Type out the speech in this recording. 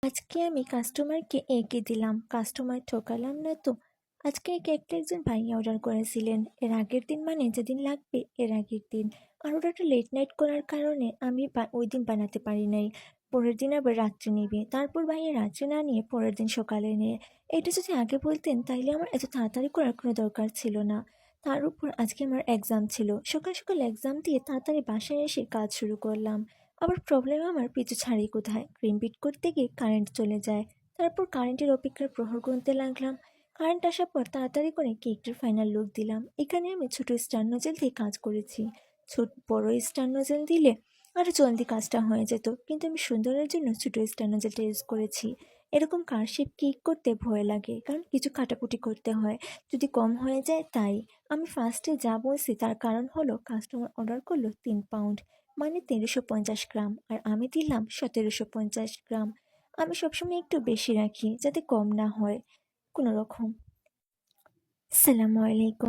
আজকে আমি কাস্টমারকে এঁকে দিলাম, কাস্টমার ঠকালাম না তো। আজকে এই কেকটা একজন ভাইয়া অর্ডার করেছিলেন এর আগের দিন, মানে যেদিন লাগবে এর আগের দিন। আর অর্ডারটা লেট নাইট করার কারণে আমি ওই দিন বানাতে পারি নাই। পরের দিন আবার রাত্রে নিবে, তারপর ভাইয়া রাত্রে না নিয়ে পরের দিন সকালে নিয়ে। এটা যদি আগে বলতেন তাইলে আমার এত তাড়াতাড়ি করার কোনো দরকার ছিল না। তার উপর আজকে আমার এক্সাম ছিল, সকাল সকাল এক্সাম দিয়ে তাড়াতাড়ি বাসায় এসে কাজ শুরু করলাম। আবার প্রবলেম আমার পিছু ছাড়ি কোথায়, ক্রিম বিট করতে গিয়ে কারেন্ট চলে যায়। তারপর কারেন্টের অপেক্ষার প্রহর গুনতে লাগলাম। কারেন্ট আসার পর তাড়াতাড়ি করে কেকটার ফাইনাল লুক দিলাম। এখানে আমি ছোট স্টার নোজেল দিয়ে কাজ করেছি। বড় স্টার নোজেল দিলে আরও জলদি কাজটা হয়ে যেত, কিন্তু আমি সুন্দরের জন্য ছোট স্টার নোজেলটা ইউজ করেছি। এরকম কার্শিপ কেক করতে ভয় লাগে, কারণ কিছু কাটাকুটি করতে হয়, যদি কম হয়ে যায় তাই। আমি ফার্স্টে যা বলছি তার কারণ হলো কাস্টমার অর্ডার করলো 3 পাউন্ড, মানে 1350 গ্রাম, আর আমি দিলাম 1750 গ্রাম। আমি সবসময় একটু বেশি রাখি যাতে কম না হয় কোনো রকম। আসসালামু আলাইকুম।